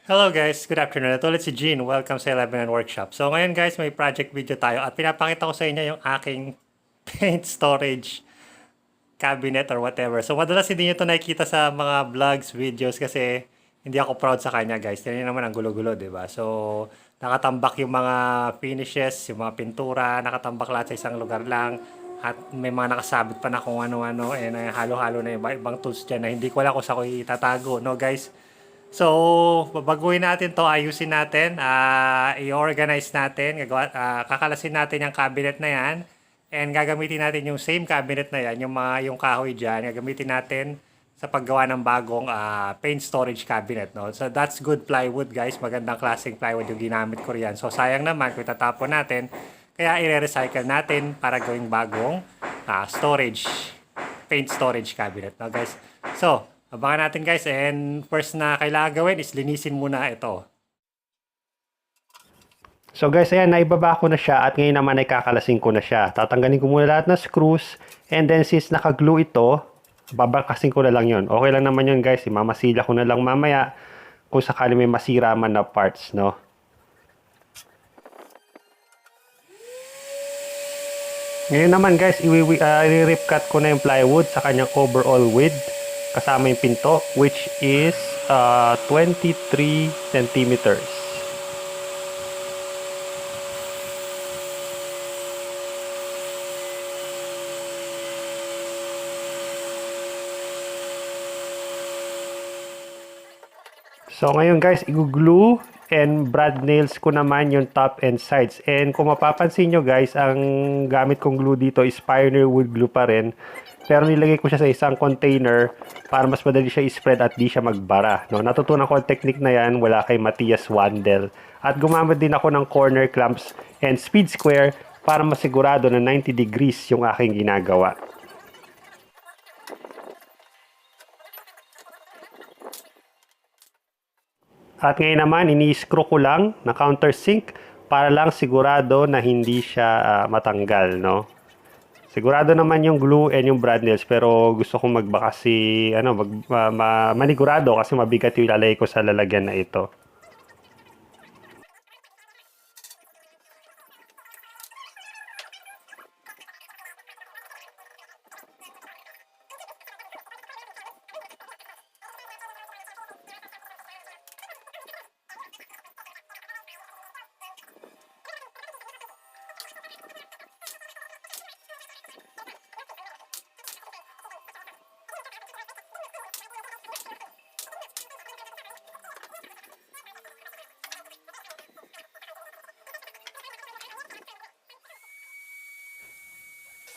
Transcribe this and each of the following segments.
Hello guys, good afternoon. Ito ulit si Jean. Welcome sa 11 Workshop. So ngayon guys, may project video tayo at pinapakita ko sa inyo yung aking paint storage cabinet or whatever. So madalas hindi nyo ito nakikita sa mga vlogs, videos kasi hindi ako proud sa kanya guys. Tingnan nyo naman ang gulo-gulo, di ba? So nakatambak yung mga finishes, yung mga pintura, nakatambak lahat sa isang lugar lang. At may mga nakasabit pa na kung ano-ano, halo-halo na yung ibang tools dyan na hindi ko alam kung saan ko itatago, no guys? So, babaguhin natin to, ayusin natin, i-organize natin, kakalasin natin yung cabinet na yan, and gagamitin natin yung same cabinet na yan, yung kahoy dyan, gagamitin natin sa paggawa ng bagong paint storage cabinet. No? So, that's good plywood, guys. Magandang klaseng plywood yung ginamit ko riyan. So, sayang naman kung itatapon natin, kaya i-recycle natin para gawing bagong paint storage cabinet. No, guys? So, abangan natin guys, and first na kailangan gawin is linisin muna ito. So guys, ayan, naibaba ko na siya at ngayon naman ay kakalasin ko na siya. Tatanggalin ko muna lahat ng screws and then since naka-glue ito, babakasin ko na lang yon. Okay lang naman yun guys, mamasila ko na lang mamaya kung sakali may masira man na parts, no? Ngayon naman guys, i-rip cut ko na yung plywood sa kanyang overall width kasama yung pinto which is 23 centimeters. So ngayon guys, i-glue and brad nails ko naman yung top and sides. And kung mapapansin nyo guys, ang gamit kong glue dito is Pioneer wood glue pa rin. Pero nilagay ko siya sa isang container para mas madali siya i-spread at di siya magbara. No? Natutunan ko ang technique na yan wala kay Matthias Wandel. At gumamit din ako ng corner clamps and speed square para masigurado na 90 degrees yung aking ginagawa. At ngayon naman, ini-screw ko lang na countersink para lang sigurado na hindi siya matanggal, no? Sigurado naman yung glue and yung brad nails pero gusto kong magbaka manigurado kasi mabigat yung ilalagay ko sa lalagyan na ito.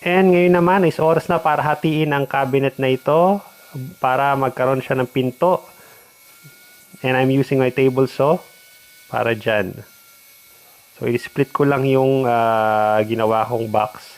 And ngayon naman is oras na para hatiin ang cabinet na ito para magkaroon siya ng pinto. And I'm using my table saw para dyan. So i-split ko lang yung ginawa kong box.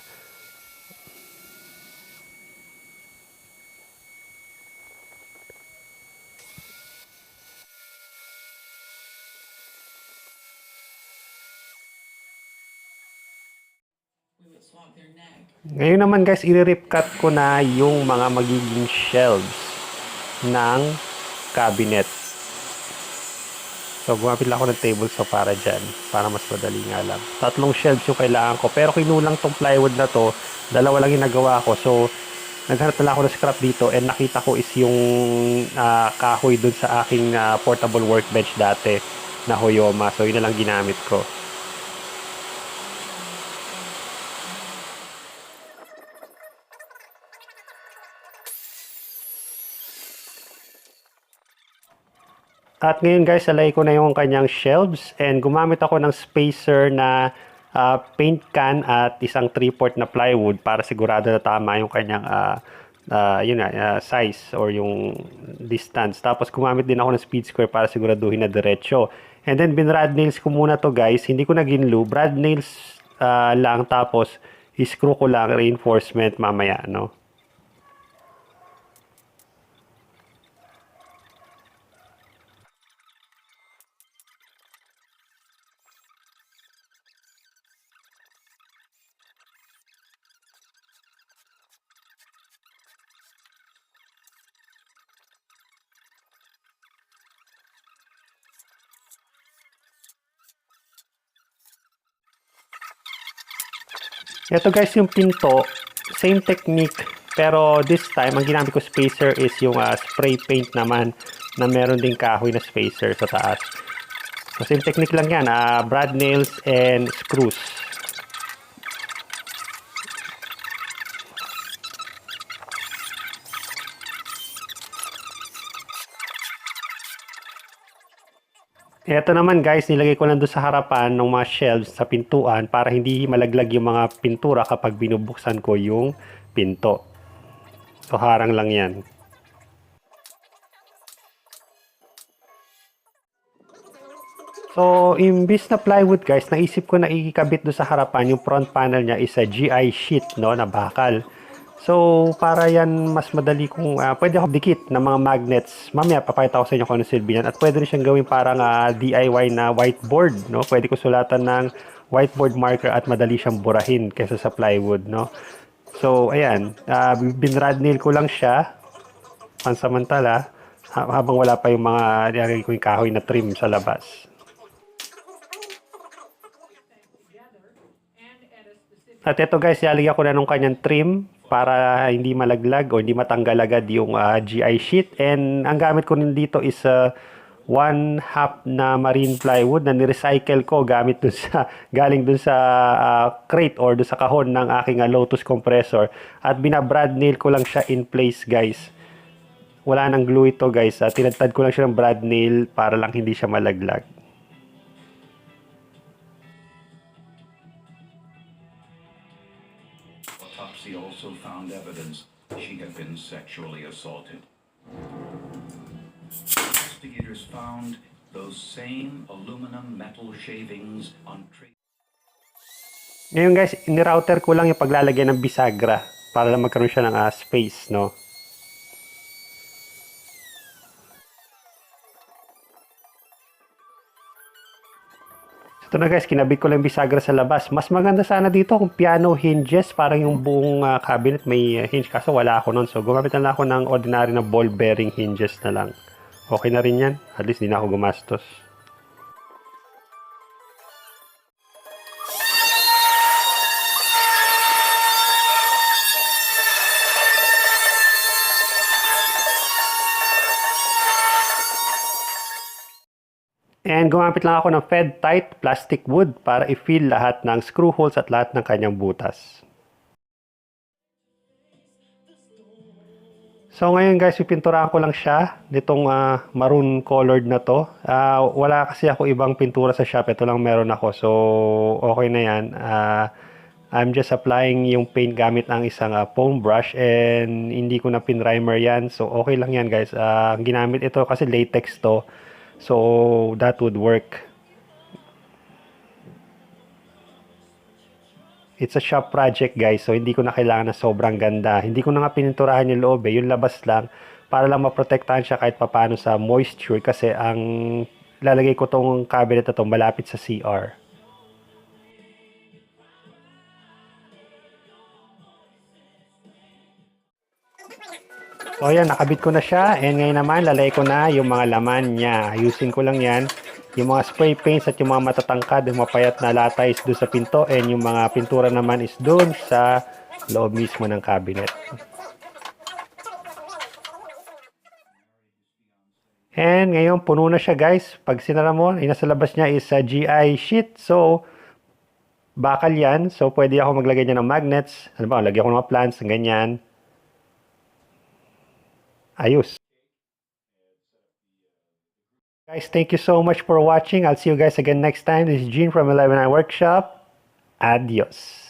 Ngayon naman guys, i-rip cut ko na yung mga magiging shelves ng cabinet. So gumamit lang ako ng table saw para dyan, para mas madali nga lang. 3 shelves yung kailangan ko, pero kinulang tong plywood na to, 2 lang yung nagawa ko. So naghanap na ako ng scrap dito and nakita ko is yung kahoy dun sa aking portable workbench dati na Hoyoma. So yun na lang ginamit ko. At ngayon guys, alay ko na yung kanyang shelves and gumamit ako ng spacer na paint can at isang 3/4 na plywood para sigurado na tama yung kanyang size or yung distance. Tapos gumamit din ako ng speed square para siguraduhin na diretso. And then binrad nails ko muna to guys, hindi ko na ginlue, brad nails lang tapos i-screw ko lang reinforcement mamaya, no? Ito guys yung pinto, same technique, pero this time ang ginamit ko spacer is yung spray paint naman na meron ding kahoy na spacer sa taas. So same technique lang yan, brad nails and screws. Ito naman guys, nilagay ko lang doon sa harapan ng mga shelves sa pintuan para hindi malaglag yung mga pintura kapag binubuksan ko yung pinto. So harang lang yan. So, imbis na plywood guys, naisip ko na ikikabit doon sa harapan yung front panel niya is a GI sheet, no, na bakal. So, para yan mas madali kung pwede ako dikit ng mga magnets. Mamaya papakita ko sa inyo kung ano silbi yan. At pwede rin siyang gawin parang DIY na whiteboard, no? Pwede ko sulatan ng whiteboard marker at madali siyang burahin kaysa sa plywood, no? So, ayan, binrad nail ko lang siya pansamantala habang wala pa yung mga nilagay ko yung kahoy na trim sa labas. At ito guys, ilalagyan ko na nung kanyang trim para hindi malaglag o hindi matanggal agad yung GI sheet. And ang gamit ko rin dito is 1/2 na marine plywood na ni-recycle ko gamit dun sa, galing dun sa crate or dun sa kahon ng aking Lotus compressor. At binabrad nail ko lang siya in place guys. Wala nang glue ito guys. Tinadtad ko lang siya ng brad nail para lang hindi siya malaglag. Autopsy also found evidence she had been sexually assaulted. Investigators found those same aluminum metal shavings on tree. Ngayon guys, ni-router ko lang yung paglalagay ng bisagra para lang magkaroon siya ng space, no? Ito na guys, kinabit ko lang bisagra sa labas. Mas maganda sana dito kung piano hinges, parang yung buong cabinet may hinge. Kaso wala ako nun. So gumamit na lang ako ng ordinary na ball bearing hinges na lang. Okay na rin yan. At least di na ako gumastos. And gumamit lang ako ng Fed tight plastic wood para i-fill lahat ng screw holes at lahat ng kanyang butas. So ngayon guys, pipinturahan ko lang siya nitong maroon colored na to. Wala kasi ako ibang pintura sa shop. Ito lang meron ako. So okay na yan. I'm just applying yung paint gamit ang isang foam brush and hindi ko na pinrimer yan. So okay lang yan guys. Ginamit ito kasi latex to. So that would work. It's a shop project guys, so hindi ko na kailangan na sobrang ganda. Hindi ko na nga pininturahan yung loob yung labas lang para lang maprotektahan siya kahit papano sa moisture kasi ang lalagay ko tong cabinet na to malapit sa CR. So ayan, nakabit ko na siya and ngayon naman lalagay ko na yung mga laman niya. Ayusin ko lang yan. Yung mga spray paints at yung mga matatangkad, yung mapayat na lata is doon sa pinto and yung mga pintura naman is doon sa loob mismo ng cabinet. And ngayon puno na siya guys. Pag sinara mo, nasa labas niya is GI sheet. So bakal yan. So pwede ako maglagay niya ng magnets. Ano ba, lagyan ko ng mga plants, ganyan. Ayos. Guys, thank you so much for watching. I'll see you guys again next time. This is Gene from 11.9 Workshop. Adios.